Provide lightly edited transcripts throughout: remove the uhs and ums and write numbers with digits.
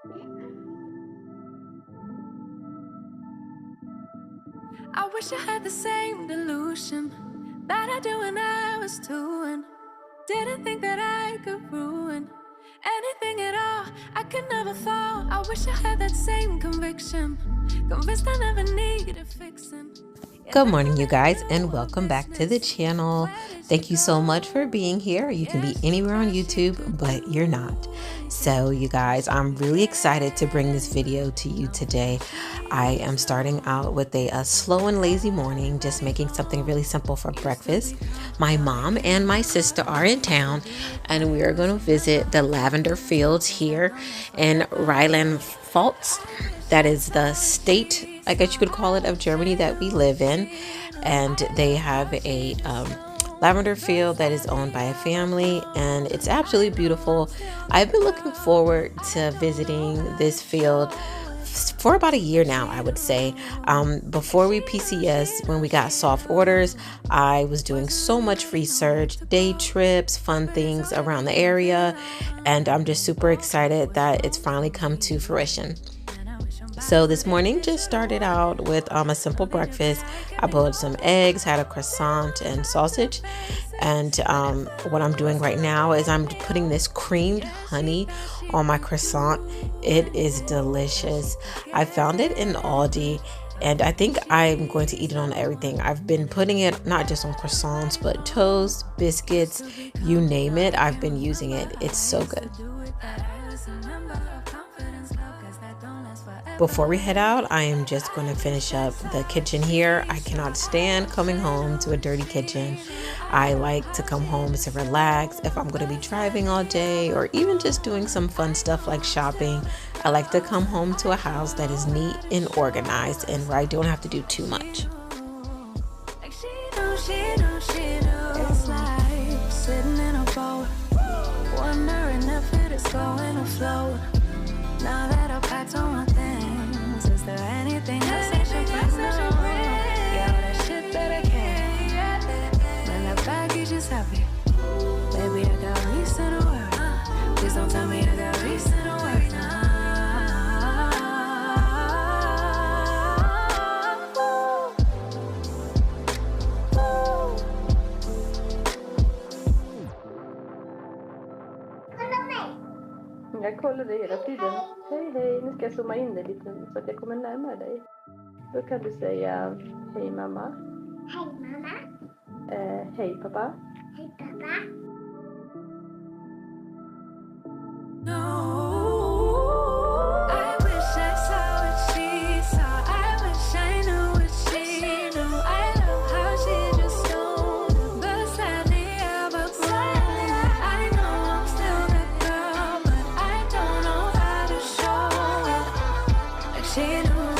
I wish I had the same delusion that I do when I was two and didn't think that I could ruin anything at all. I could never fall. I wish I had that same conviction, convinced I never needed fixing. Good morning, you guys, and welcome back to the channel. Thank you so much for being here. You can be anywhere on YouTube, but you're not. So you guys, I'm really excited to bring this video to you today. I am starting out with a slow and lazy morning, just making something really simple for breakfast. My mom and my sister are in town, and we are going to visit the lavender fields here in Rheinland-Pfalz. That is the state, I guess you could call it, of Germany that we live in. And they have a lavender field that is owned by a family, and it's absolutely beautiful. I've been looking forward to visiting this field for about a year now, I would say. Before we PCS, when we got soft orders, I was doing so much research, day trips, fun things around the area, and I'm just super excited that it's finally come to fruition. So this morning just started out with a simple breakfast. I boiled some eggs, had a croissant and sausage. And what I'm doing right now is I'm putting this creamed honey on my croissant. It is delicious. I found it in Aldi, and I think I'm going to eat it on everything. I've been putting it not just on croissants, but toast, biscuits, you name it. I've been using it. It's so good. Before we head out, I am just going to finish up the kitchen here. I cannot stand coming home to a dirty kitchen. I like to come home to relax. If I'm going to be driving all day or even just doing some fun stuff like shopping, I like to come home to a house that is neat and organized and where I don't have to do too much. It's like sitting in a boat, wondering if it is going to float. Now that I've packed all my things, is there anything else I should bring? Yeah, all that shit that I can't. Man, that baggage is heavy. Baby, I got reason to worry. Please don't tell me I got reason to worry now. Jag kollar dig hela tiden. Hej, hej. Nu ska jag zooma in dig lite så att jag kommer närmare dig. Då kan du säga hej mamma. Hej mamma. Hej pappa. Hej pappa. I wish I saw what she saw. I wish I knew what she knew. I love how she just don't. But sadly I've outgrown. I know I'm still that girl, but I don't know how to show it. Like she knew,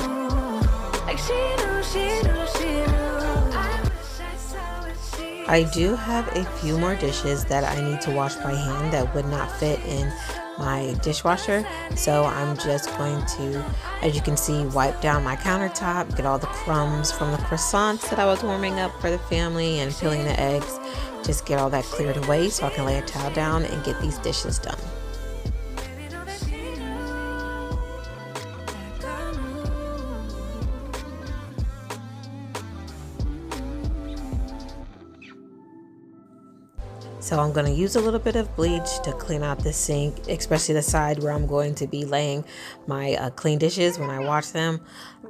like she knew, she knew, she knew. I wish I saw what she I do have a few more dishes that I need to wash by hand that would not fit in my dishwasher, so I'm just going to, as you can see, wipe down my countertop, get all the crumbs from the croissants that I was warming up for the family and peeling the eggs, just get all that cleared away so I can lay a towel down and get these dishes done. So I'm going to use a little bit of bleach to clean out the sink, especially the side where I'm going to be laying my clean dishes when I wash them.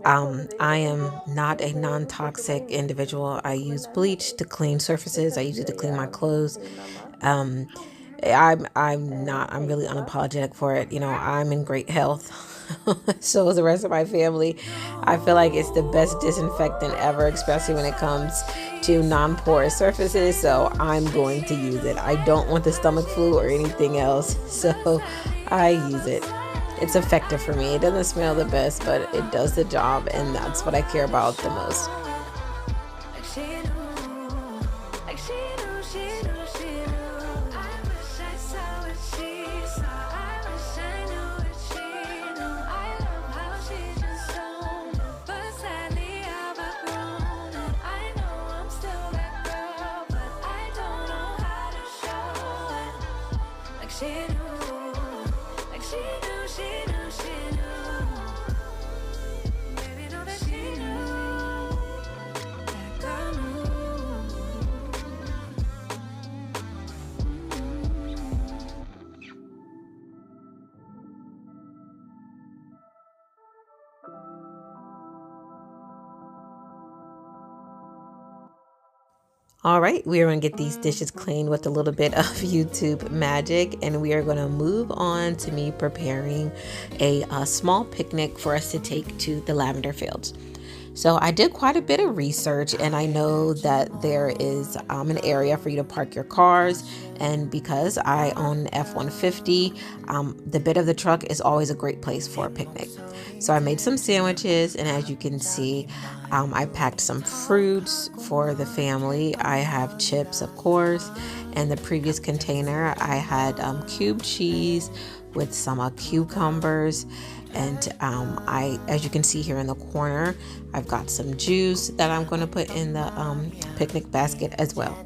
I am not a non-toxic individual. I use bleach to clean surfaces. I use it to clean my clothes. I'm really unapologetic for it. You know, I'm in great health. So is the rest of my family. I feel like it's the best disinfectant ever, especially when it comes to non-porous surfaces. So I'm going to use it. I don't want the stomach flu or anything else, so I use it. It's effective for me. It doesn't smell the best, but it does the job, and that's what I care about the most. She knew, like she knew, she knew, she All right, we are going to get these dishes cleaned with a little bit of YouTube magic, and we are going to move on to me preparing a small picnic for us to take to the lavender fields. So I did quite a bit of research, and I know that there is an area for you to park your cars. And because I own an F-150, the bed of the truck is always a great place for a picnic. So I made some sandwiches, and as you can see, I packed some fruits for the family. I have chips, of course, and the previous container I had cube cheese with some cucumbers. And as you can see here in the corner, I've got some juice that I'm going to put in the picnic basket as well.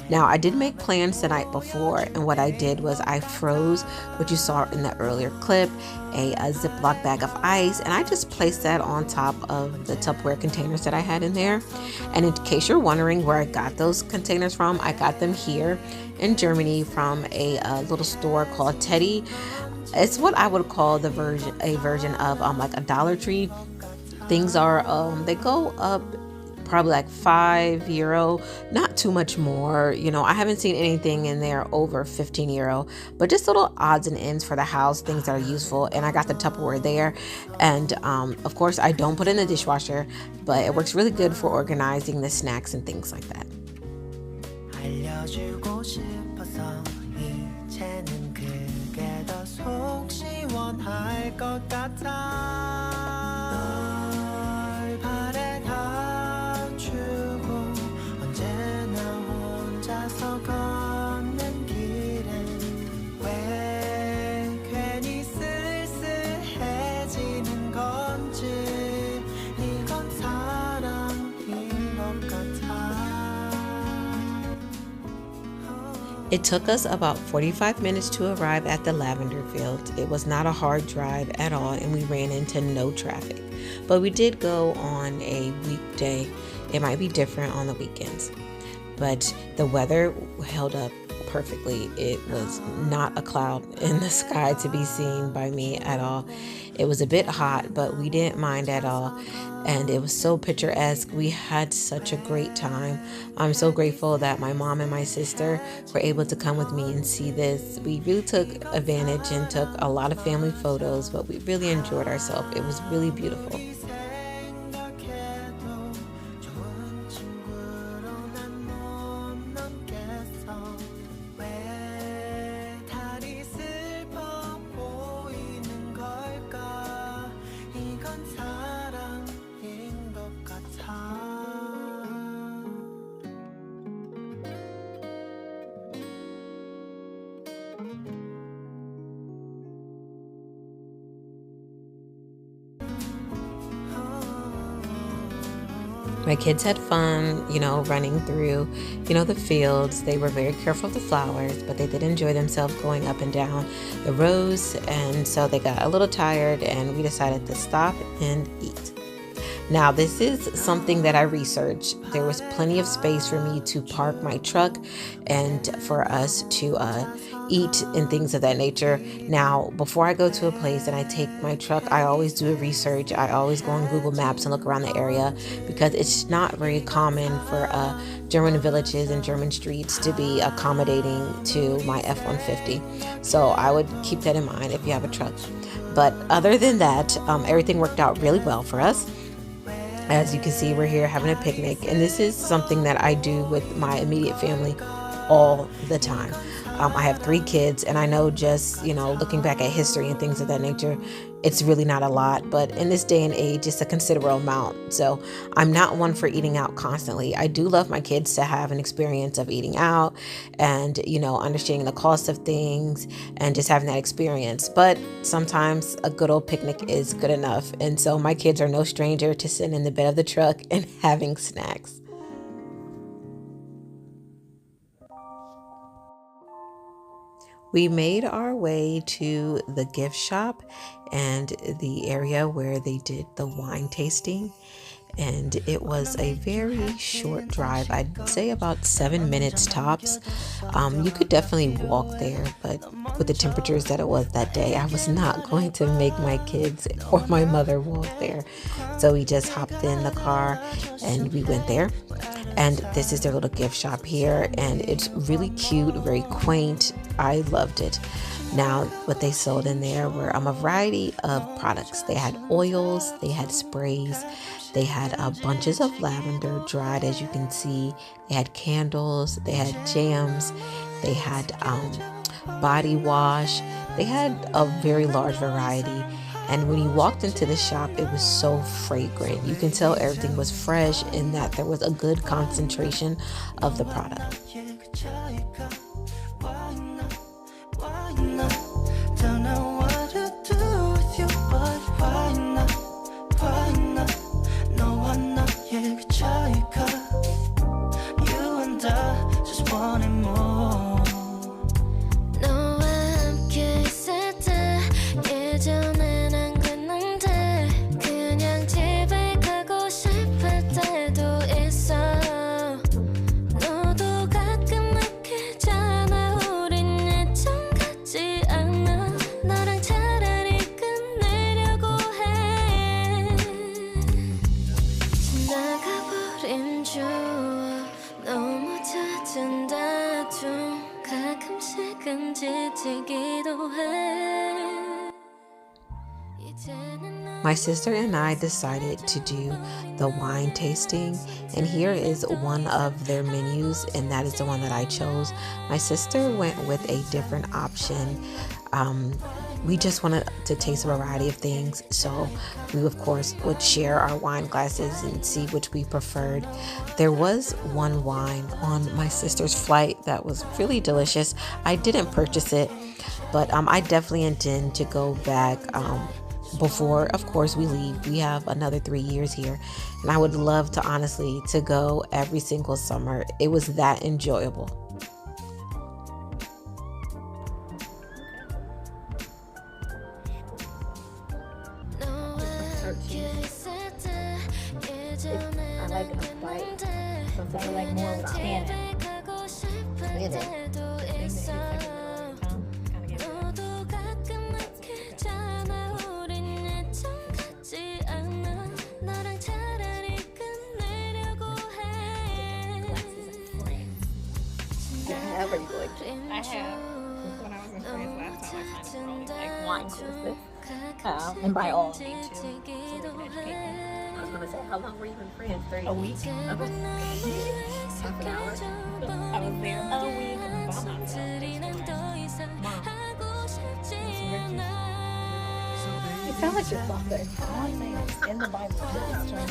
Now, I did make plans the night before, and what I did was I froze what you saw in the earlier clip, a Ziploc bag of ice, and I just placed that on top of the Tupperware containers that I had in there. And in case you're wondering where I got those containers from, I got them here in Germany from a little store called Teddy. It's what I would call a version of like a Dollar Tree. Things are they go up probably like €5, not too much more. I haven't seen anything in there over €15, but just little odds and ends for the house, things that are useful. And I got the Tupperware there, and of course I don't put it in the dishwasher, but it works really good for organizing the snacks and things like that. 알려주고 싶어서 이제는 그게 더 속 시원할 것 같아 널 바래다 주고 언제나 혼자서 걷는 길엔 왜 괜히 쓸쓸해지는 건지 이건 사랑인 것 같아 It took us about 45 minutes to arrive at the lavender fields. It was not a hard drive at all, and we ran into no traffic. But we did go on a weekday. It might be different on the weekends. But the weather held up perfectly. It was not a cloud in the sky to be seen by me at all. It was a bit hot, but we didn't mind at all. And it was so picturesque. We had such a great time. I'm so grateful that my mom and my sister were able to come with me and see this. We really took advantage and took a lot of family photos, but we really enjoyed ourselves. It was really beautiful. My kids had fun, running through, the fields. They were very careful of the flowers, but they did enjoy themselves going up and down the rows. And so they got a little tired, and we decided to stop and eat. Now, this is something that I researched. There was plenty of space for me to park my truck and for us to eat and things of that nature. Now, before I go to a place and I take my truck, I always do a research. I always go on Google Maps and look around the area, because it's not very common for German villages and German streets to be accommodating to my F-150. So I would keep that in mind if you have a truck. But other than that, everything worked out really well for us. As you can see, we're here having a picnic, and this is something that I do with my immediate family all the time. I have 3 kids, and I know just, looking back at history and things of that nature, it's really not a lot, but in this day and age, it's a considerable amount. So I'm not one for eating out constantly. I do love my kids to have an experience of eating out and, understanding the cost of things and just having that experience. But sometimes a good old picnic is good enough. And so my kids are no stranger to sitting in the bed of the truck and having snacks. We made our way to the gift shop and the area where they did the wine tasting. And it was a very short drive. I'd say about 7 minutes tops. You could definitely walk there, but with the temperatures that it was that day, I was not going to make my kids or my mother walk there. So we just hopped in the car and we went there. And this is their little gift shop here, and it's really cute, very quaint. I loved it. Now, what they sold in there were a variety of products. They had oils, they had sprays, they had bunches of lavender dried, as you can see. They had candles, they had jams, they had body wash. They had a very large variety. And when you walked into the shop, it was so fragrant. You can tell everything was fresh and that there was a good concentration of the product. Don't know what to do with you, but why not? Why not? 너와 나의 그 차이가 You and I just wanted more. 너와 함께 있을 때 예전엔 안 그랬는데 그냥 집에 가고 싶을 때도 있어. 너도 가끔 느끼잖아 우린 예전 같지 않아. 너랑 차라리 끝내려고 해. 지나가버린 추억 너무 잦은 다툼 가끔씩은 지치기도 해. My sister and I decided to do the wine tasting, and here is one of their menus, and that is the one that I chose. My sister went with a different option. We just wanted to taste a variety of things, so we of course would share our wine glasses and see which we preferred. There was one wine on my sister's flight that was really delicious. I didn't purchase it, but I definitely intend to go back before, of course, we leave. We have another 3 years here, and I would love to honestly to go every single summer. It was that enjoyable. I like a bite. Something I like more with standing. Look at it. I have. When I was in France last time, I found like wine courses. And by all means, too. I was gonna say, how long were you in France? 30 a week. Okay. Half an hour. I was there a week by myself. Mom. You sound like your father. All I'm saying is in the Bible. Just turn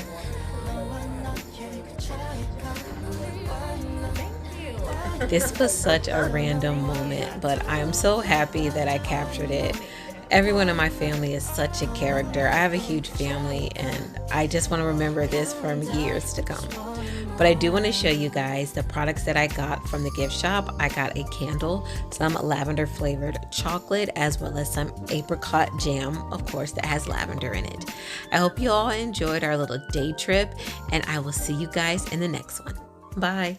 This was such a random moment, but I am so happy that I captured it. Everyone in my family is such a character. I have a huge family, and I just want to remember this for years to come. But I do want to show you guys the products that I got from the gift shop. I got a candle, some lavender flavored chocolate, as well as some apricot jam, of course, that has lavender in it. I hope you all enjoyed our little day trip, and I will see you guys in the next one. Bye.